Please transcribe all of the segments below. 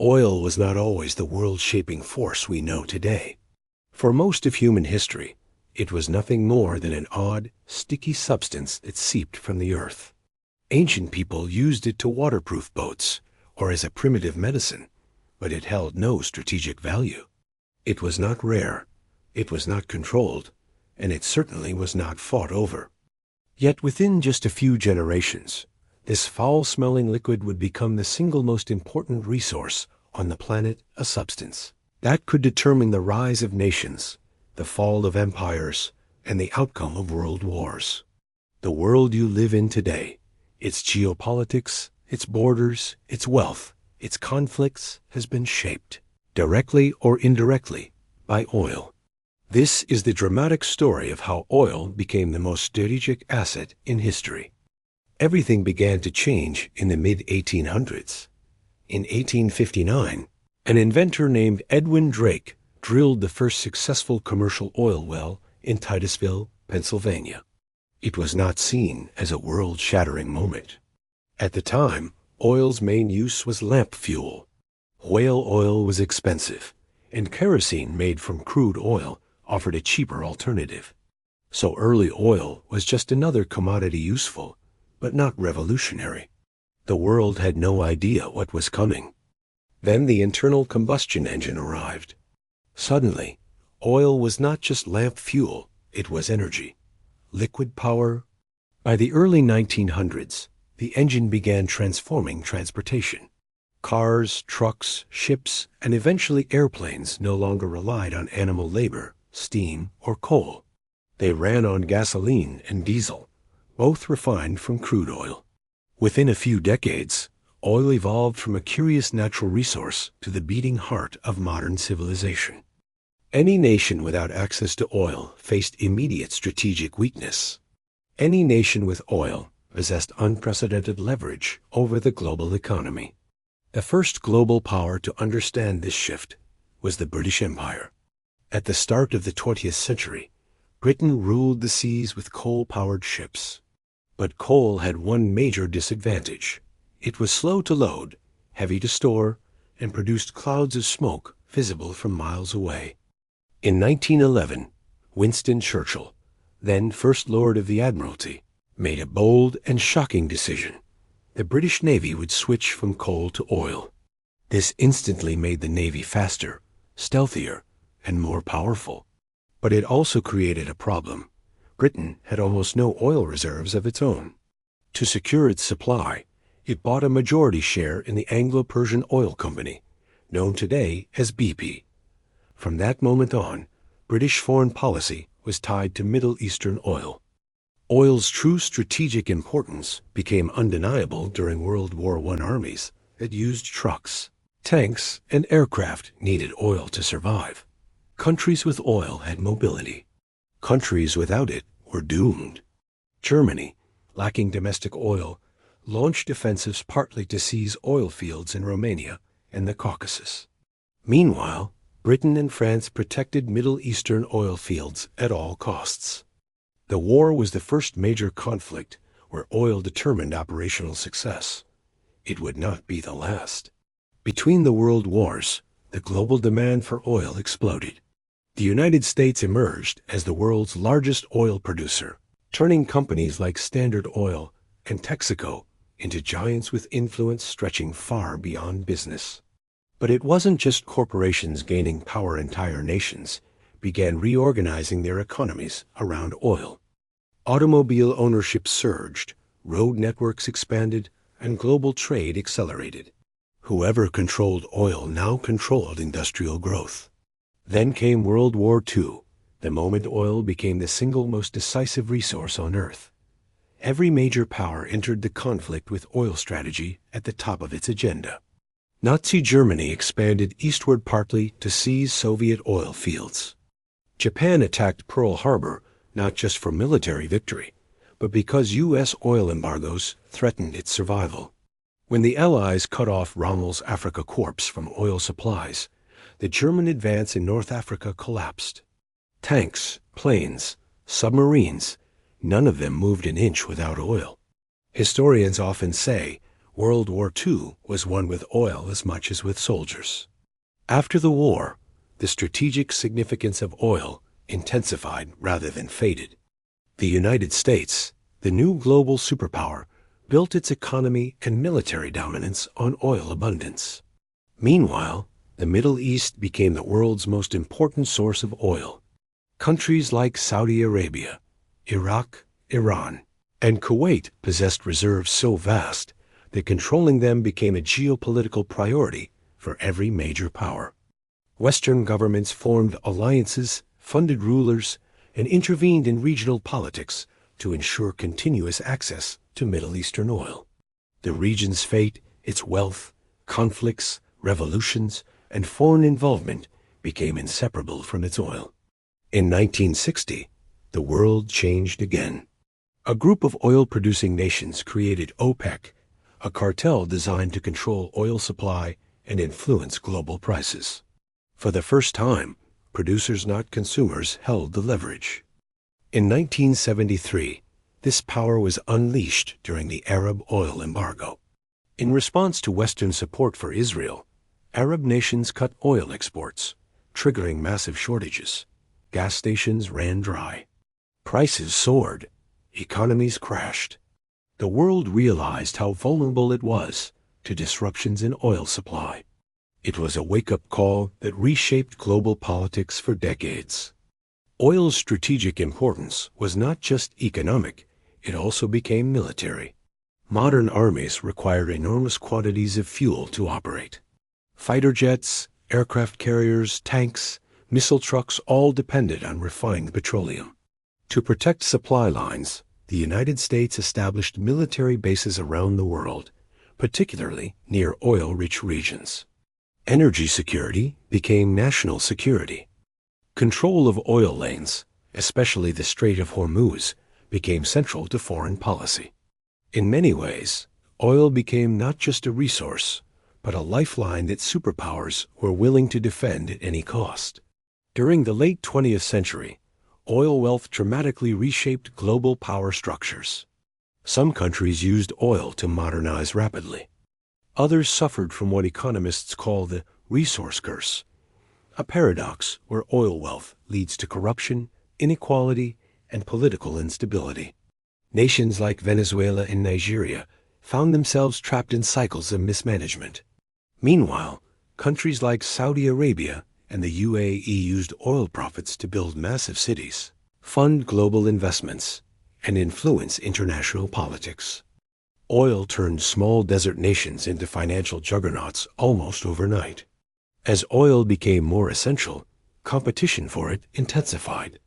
Oil was not always the world-shaping force we know today. For most of human history, it was nothing more than an odd, sticky substance that seeped from the earth. Ancient people used it to waterproof boats or as a primitive medicine, but it held no strategic value. It was not rare, it was not controlled, and it certainly was not fought over. Yet within just a few generations, this foul-smelling liquid would become the single most important resource on the planet, a substance that could determine the rise of nations, the fall of empires, and the outcome of world wars. The world you live in today, its geopolitics, its borders, its wealth, its conflicts, has been shaped, directly or indirectly, by oil. This is the dramatic story of how oil became the most strategic asset in history. Everything began to change in the mid-1800s. In 1859, an inventor named Edwin Drake drilled the first successful commercial oil well in Titusville, Pennsylvania. It was not seen as a world-shattering moment. At the time, oil's main use was lamp fuel. Whale oil was expensive, and kerosene made from crude oil offered a cheaper alternative. So early oil was just another commodity useful, but not revolutionary. The world had no idea what was coming. Then the internal combustion engine arrived. Suddenly, oil was not just lamp fuel, it was energy, liquid power. By the early 1900s, the engine began transforming transportation. Cars, trucks, ships, and eventually airplanes no longer relied on animal labor, steam, or coal. They ran on gasoline and diesel, both refined from crude oil. Within a few decades, oil evolved from a curious natural resource to the beating heart of modern civilization. Any nation without access to oil faced immediate strategic weakness. Any nation with oil possessed unprecedented leverage over the global economy. The first global power to understand this shift was the British Empire. At the start of the 20th century, Britain ruled the seas with coal-powered ships. But coal had one major disadvantage. It was slow to load, heavy to store, and produced clouds of smoke visible from miles away. In 1911, Winston Churchill, then First Lord of the Admiralty, made a bold and shocking decision. The British Navy would switch from coal to oil. This instantly made the Navy faster, stealthier, and more powerful. But it also created a problem. Britain had almost no oil reserves of its own. To secure its supply, it bought a majority share in the Anglo-Persian Oil Company, known today as BP. From that moment on, British foreign policy was tied to Middle Eastern oil. Oil's true strategic importance became undeniable during World War I armies that used trucks, tanks, and aircraft needed oil to survive. Countries with oil had mobility. Countries without it were doomed. Germany, lacking domestic oil, launched offensives partly to seize oil fields in Romania and the Caucasus. Meanwhile, Britain and France protected Middle Eastern oil fields at all costs. The war was the first major conflict where oil determined operational success. It would not be the last. Between the world wars, the global demand for oil exploded. The United States emerged as the world's largest oil producer, turning companies like Standard Oil and Texaco into giants with influence stretching far beyond business. But it wasn't just corporations gaining power. Entire nations began reorganizing their economies around oil. Automobile ownership surged, road networks expanded, and global trade accelerated. Whoever controlled oil now controlled industrial growth. Then came World War II, the moment oil became the single most decisive resource on Earth. Every major power entered the conflict with oil strategy at the top of its agenda. Nazi Germany expanded eastward partly to seize Soviet oil fields. Japan attacked Pearl Harbor not just for military victory, but because U.S. oil embargoes threatened its survival. When the Allies cut off Rommel's Afrika Korps from oil supplies, the German advance in North Africa collapsed. Tanks, planes, submarines, none of them moved an inch without oil. Historians often say, World War II was won with oil as much as with soldiers. After the war, the strategic significance of oil intensified rather than faded. The United States, the new global superpower, built its economy and military dominance on oil abundance. Meanwhile, the Middle East became the world's most important source of oil. Countries like Saudi Arabia, Iraq, Iran, and Kuwait possessed reserves so vast that controlling them became a geopolitical priority for every major power. Western governments formed alliances, funded rulers, and intervened in regional politics to ensure continuous access to Middle Eastern oil. The region's fate, its wealth, conflicts, revolutions, and foreign involvement became inseparable from its oil. In 1960, the world changed again. A group of oil-producing nations created OPEC, a cartel designed to control oil supply and influence global prices. For the first time, producers, not consumers, held the leverage. In 1973, this power was unleashed during the Arab oil embargo. In response to Western support for Israel, Arab nations cut oil exports, triggering massive shortages. Gas stations ran dry. Prices soared. Economies crashed. The world realized how vulnerable it was to disruptions in oil supply. It was a wake-up call that reshaped global politics for decades. Oil's strategic importance was not just economic, it also became military. Modern armies required enormous quantities of fuel to operate. Fighter jets, aircraft carriers, tanks, missile trucks all depended on refined petroleum. To protect supply lines, the United States established military bases around the world, particularly near oil-rich regions. Energy security became national security. Control of oil lanes, especially the Strait of Hormuz, became central to foreign policy. In many ways, oil became not just a resource, but a lifeline that superpowers were willing to defend at any cost. During the late 20th century, oil wealth dramatically reshaped global power structures. Some countries used oil to modernize rapidly. Others suffered from what economists call the resource curse, a paradox where oil wealth leads to corruption, inequality, and political instability. Nations like Venezuela and Nigeria found themselves trapped in cycles of mismanagement. Meanwhile, countries like Saudi Arabia and the UAE used oil profits to build massive cities, fund global investments, and influence international politics. Oil turned small desert nations into financial juggernauts almost overnight. As oil became more essential, competition for it intensified.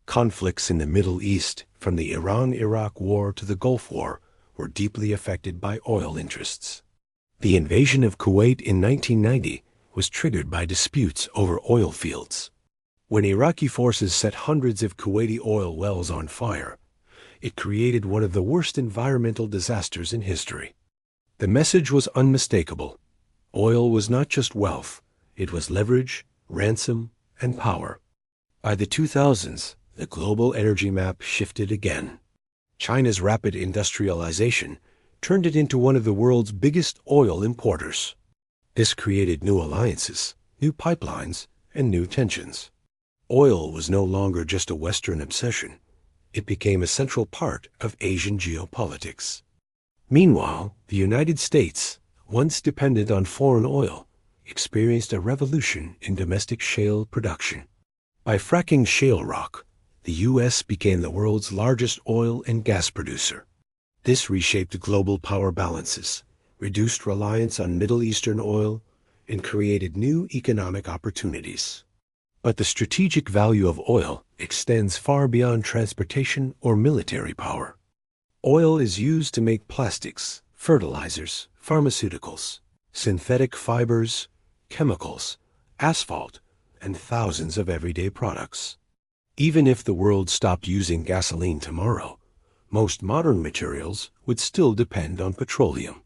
Conflicts in the Middle East, from the Iran-Iraq War to the Gulf War, were deeply affected by oil interests. The invasion of Kuwait in 1990 was triggered by disputes over oil fields. When Iraqi forces set hundreds of Kuwaiti oil wells on fire, it created one of the worst environmental disasters in history. The message was unmistakable. Oil was not just wealth, it was leverage, ransom, and power. By the 2000s, the global energy map shifted again. China's rapid industrialization turned it into one of the world's biggest oil importers. This created new alliances, new pipelines, and new tensions. Oil was no longer just a Western obsession. It became a central part of Asian geopolitics. Meanwhile, the United States, once dependent on foreign oil, experienced a revolution in domestic shale production. By fracking shale rock, the U.S. became the world's largest oil and gas producer. This reshaped global power balances, reduced reliance on Middle Eastern oil, and created new economic opportunities. But the strategic value of oil extends far beyond transportation or military power. Oil is used to make plastics, fertilizers, pharmaceuticals, synthetic fibers, chemicals, asphalt, and thousands of everyday products. Even if the world stopped using gasoline tomorrow, most modern materials would still depend on petroleum.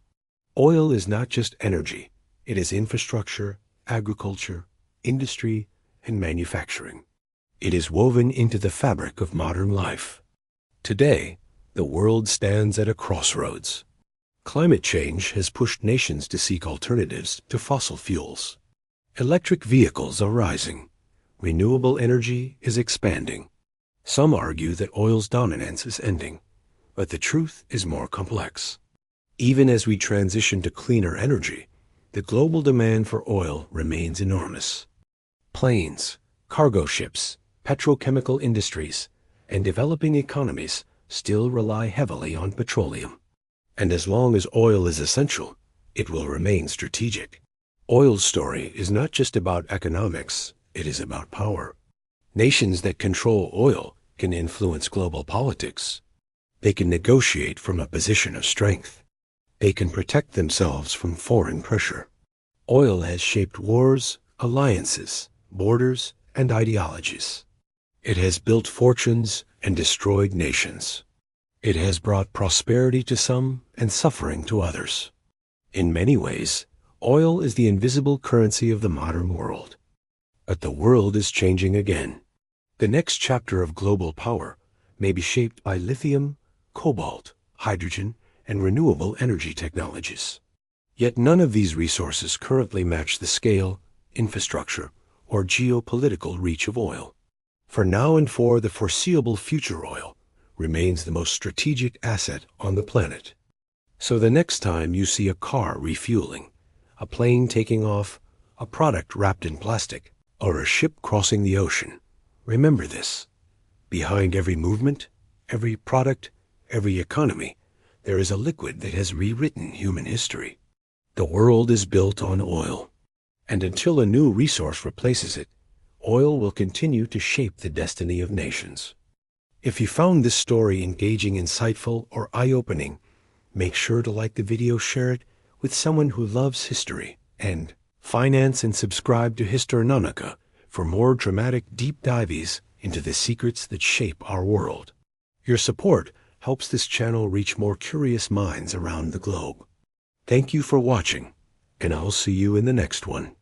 Oil is not just energy, it is infrastructure, agriculture, industry, and manufacturing. It is woven into the fabric of modern life. Today, the world stands at a crossroads. Climate change has pushed nations to seek alternatives to fossil fuels. Electric vehicles are rising. Renewable energy is expanding. Some argue that oil's dominance is ending, but the truth is more complex. Even as we transition to cleaner energy, the global demand for oil remains enormous. Planes, cargo ships, petrochemical industries, and developing economies still rely heavily on petroleum. And as long as oil is essential, it will remain strategic. Oil's story is not just about economics, it is about power. Nations that control oil can influence global politics. They can negotiate from a position of strength. They can protect themselves from foreign pressure. Oil has shaped wars, alliances, borders, and ideologies. It has built fortunes and destroyed nations. It has brought prosperity to some and suffering to others. In many ways, oil is the invisible currency of the modern world. But the world is changing again. The next chapter of global power may be shaped by lithium, cobalt, hydrogen, and renewable energy technologies. Yet none of these resources currently match the scale, infrastructure, or geopolitical reach of oil. For now and for the foreseeable future, oil remains the most strategic asset on the planet. So the next time you see a car refueling, a plane taking off, a product wrapped in plastic, or a ship crossing the ocean, remember this. Behind every movement, every product, every economy, there is a liquid that has rewritten human history. The world is built on oil, and until a new resource replaces it, oil will continue to shape the destiny of nations. If you found this story engaging, insightful, or eye-opening, make sure to like the video, share it with someone who loves history, and finance and subscribe to HistoriNomica for more dramatic deep dives into the secrets that shape our world. Your support helps this channel reach more curious minds around the globe. Thank you for watching, and I'll see you in the next one.